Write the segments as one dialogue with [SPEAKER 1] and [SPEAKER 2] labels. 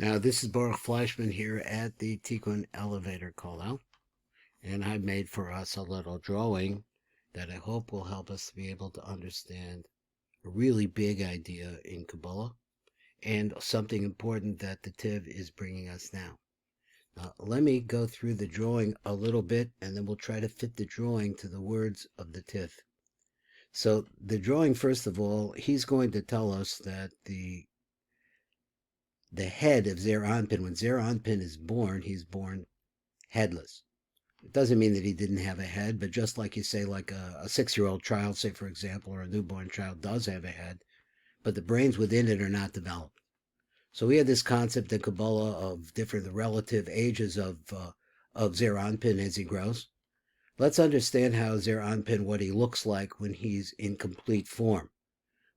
[SPEAKER 1] Now, this is Baruch Fleischman here at the Tikkun Elevator Kollel, and I've made for us a little drawing that I hope will help us to be able to understand a really big idea in Kabbalah and something important that the Tiv is bringing us now. Now, let me go through the drawing a little bit, and then we'll try to fit the drawing to the words of the Tiv. So the drawing, first of all, he's going to tell us that the head of Zer Anpin, when Zer Anpin is born, he's born headless. It doesn't mean that he didn't have a head, but just like you say, like a 6-year-old child, say for example, or a newborn child does have a head, but the brains within it are not developed. So we have this concept in Kabbalah of the relative ages of Zer Anpin as he grows. Let's understand how Zer Anpin, what he looks like when he's in complete form.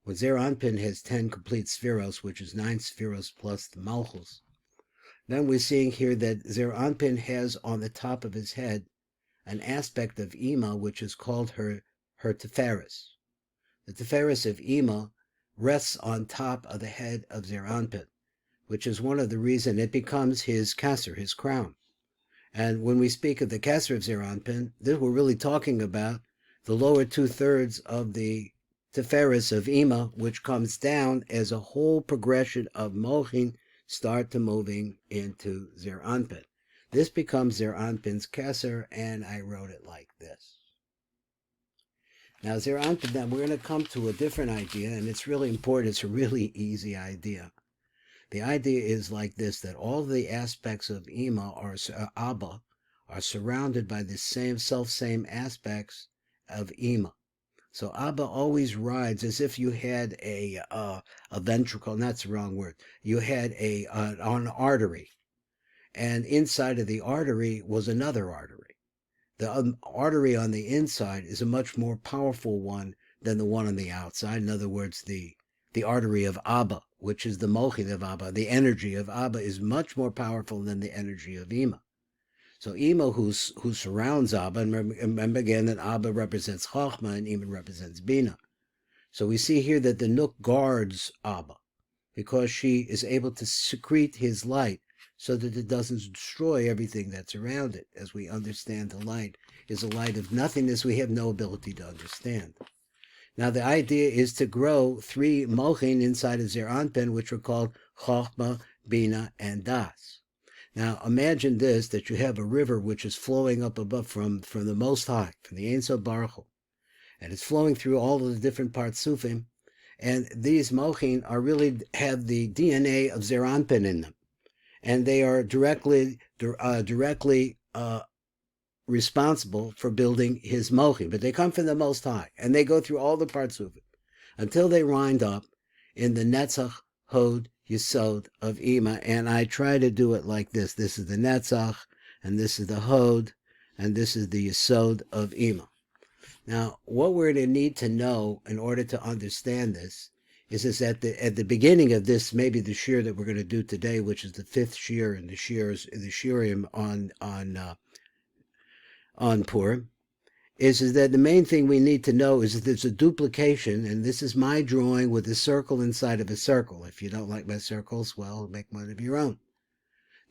[SPEAKER 1] When Zer Anpin has 10 complete spheros, which is 9 spheros plus the Malchus, then we're seeing here that Zer Anpin has on the top of his head an aspect of Ima, which is called her Tiferes. The Tiferes of Ima rests on top of the head of Zer Anpin, which is one of the reasons it becomes his kasser, his crown. And when we speak of the kasser of Zer Anpin, we're really talking about the lower 2/3 of the Tiferes of Ima, which comes down as a whole progression of Mochin start to moving into Zer Anpin. This becomes Zer Anpin's Kesser, and I wrote it like this. Now, Zer Anpin, then we're going to come to a different idea, and it's really important. It's a really easy idea. The idea is like this, that all the aspects of Ima, or Abba, are surrounded by the same aspects of Ima. So Abba always rides as if you had a ventricle, and that's the wrong word. You had an artery, and inside of the artery was another artery. The artery on the inside is a much more powerful one than the one on the outside. In other words, the artery of Abba, which is the Mochin of Abba, the energy of Abba, is much more powerful than the energy of Ima. So Ima, who surrounds Abba, and remember again that Abba represents Chachma and Ima represents Bina. So we see here that the Nook guards Abba because she is able to secrete his light so that it doesn't destroy everything that's around it. As we understand, the light is a light of nothingness we have no ability to understand. Now the idea is to grow 3 Mochin inside of Zer Anpin, which are called Chachma, Bina, and Das. Now imagine this, that you have a river which is flowing up above from the Most High, from the Ein Sof Baruch Hu, and it's flowing through all of the different partsufim, and these Mochin are really have the DNA of Zer Anpin in them, and they are directly responsible for building his Mochin, but they come from the Most High, and they go through all the partsufim until they wind up in the Netzach, Hod, Yesod of Ima, and I try to do it like this. This is the Netzach, and this is the Hod, and this is the Yesod of Ima. Now, what we're going to need to know in order to understand this is that at the beginning of this, maybe the shir that we're going to do today, which is the 5th shir in the shirim on Purim, is that the main thing we need to know is that there's a duplication, and this is my drawing with a circle inside of a circle. If you don't like my circles, well, make one of your own.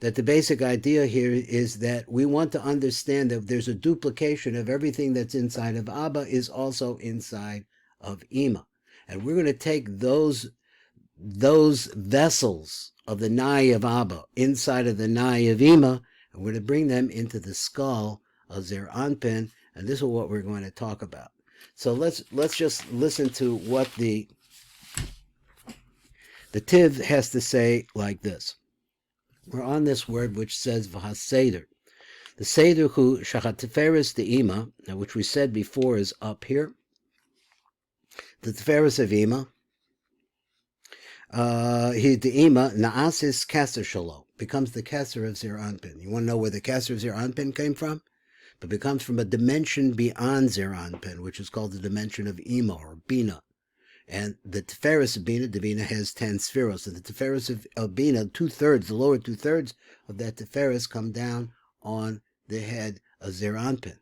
[SPEAKER 1] That the basic idea here is that we want to understand that there's a duplication of everything that's inside of Abba is also inside of Ima. And we're going to take those vessels of the Nai of Abba inside of the Nai of Ima, and we're going to bring them into the skull of Zer Anpin, and this is what we're going to talk about. So let's just listen to what the Tiv has to say like this. We're on this word which says v'haseder. The seder hu shachatiferes de Ima, which we said before is up here. The tiferes of Ima, the Ima naasis kasser shalo, becomes the kasser of Zer Anpin. You want to know where the kasser of Zer Anpin came from? But it comes from a dimension beyond Zer Anpin, which is called the dimension of Ima or Bina. And the Tiferes of Bina, the Bina has 10 spheros. And the Tiferes of Bina, 2/3, the lower 2/3 of that Tiferes come down on the head of Zer Anpin.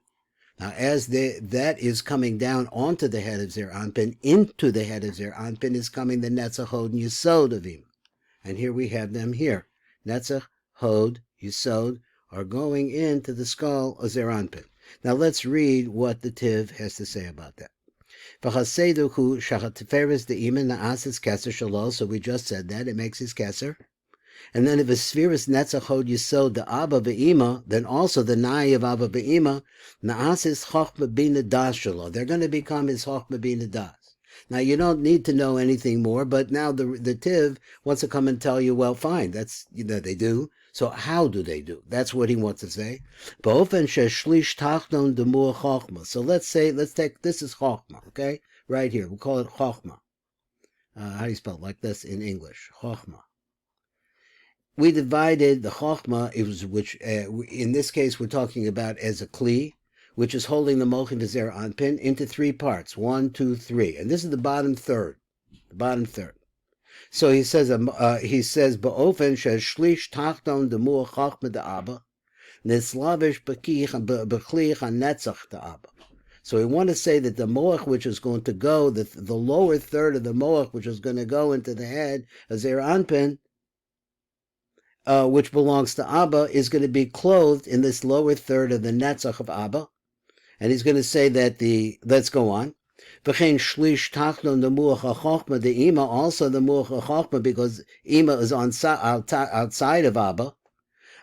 [SPEAKER 1] Now, as that is coming down onto the head of Zer Anpin, into the head of Zer Anpin is coming the Netzach, Hod, and Yesod of Ima. And here we have them here. Netzach, Hod, Yisod are going into the skull of Zeir Anpin. Now let's read what the Tiv has to say about that. So we just said that, it makes his keser. And then if a spheris netzach hod yisod the Abba ve'ima, then also the nai of Abba ve'ima, na'asis chochma bina das shelo. They're going to become his chochma bina das. Now you don't need to know anything more, but now the Tiv wants to come and tell you, well, fine, that's, they do. So how do they do? That's what he wants to say. Ba'ofen sheshlish tachnon demur chochma. So let's take, this is chochma, okay? Right here, we'll call it chochma. How do you spell it like this in English? Chochma. We divided the chochma, which in this case we're talking about as a kli, which is holding the Mochin v'Zeir Anpin, into three parts, 1, 2, 3, and this is the bottom third. So he says ba'ofen sheshlish tachton demur chochma da'aba neslavish b'klich hanetzach da'aba. So we want to say that the moach which is going to go, the lower third of the moach which is going to go into the head of Zeir Anpin, which belongs to Abba, is going to be clothed in this lower third of the netzach of Abba. And he's going to say that let's go on. V'chein shlish tachnon the muach hachokma, the ima, also the muach hachokma, because ima is outside of Abba.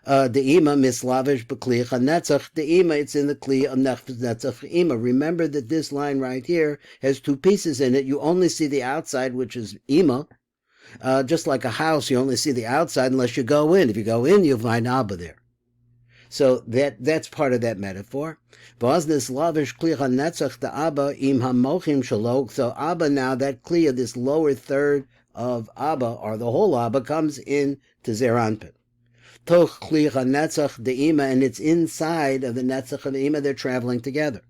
[SPEAKER 1] The ima mislavish b'kli hanetzach, the ima, it's in the kli of netzach ima. Remember that this line right here has two pieces in it. You only see the outside, which is ima. Just like a house, you only see the outside unless you go in. If you go in, you'll find Abba there. So that's part of that metaphor. So Abba now, that kli of this lower third of Abba, or the whole Abba, comes in to Zeir Anpin. Toch kli hanetzach the ima, and it's inside of the netzach of the ima. They're traveling together.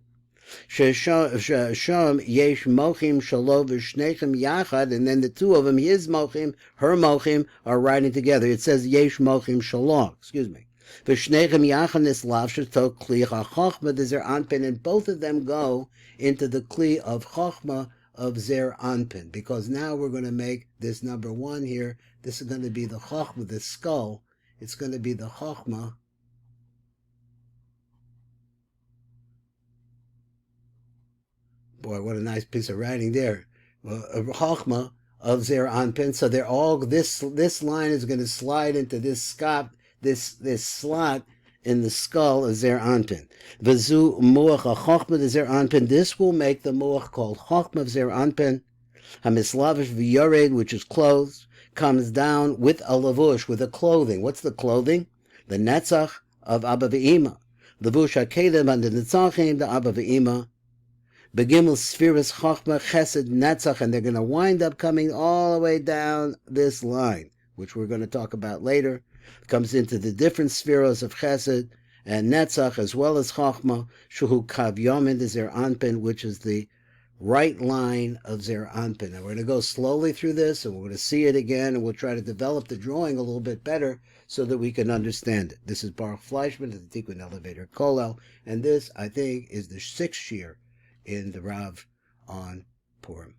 [SPEAKER 1] Shom yesh mochim shalo v'shnechem yachad, and then the two of them, his mochim, her mochim, are riding together. It says yesh mochim shalo. Excuse me. V'shnechem yachad nislav sheto kli hachachma de Zeir Anpin, and both of them go into the kli of chachma of Zeir Anpin, because now we're going to make this number 1 here. This is going to be the chachma, the skull. It's going to be the chachma. Boy, what a nice piece of writing there. Chachma of Zeir Anpin. So they're all, this line is going to slide into this slot in the skull of Zeir Anpin. V'zu muach hachachma de Zeir Anpin. This will make the muach called chachma of Zeir Anpin. Hamislavish v'yored, which is clothes, comes down with a lavush, with a clothing. What's the clothing? The netzach of Abba v'ima. Lavush hakedem and the netzachim, the Abba v'ima. Begimel spheres chachma chesed netzach, and they're going to wind up coming all the way down this line, which we're going to talk about later. It comes into the different spheres of chesed and netzach, as well as chachma, shuhu kav yomin de Zeir Anpin, which is the right line of Zeir Anpin. And we're going to go slowly through this, and we're going to see it again, and we'll try to develop the drawing a little bit better so that we can understand it. This is Baruch Fleischman at the Tikkun Elevator Kollel, and this, I think, is the 6th year in the Rav on Purim.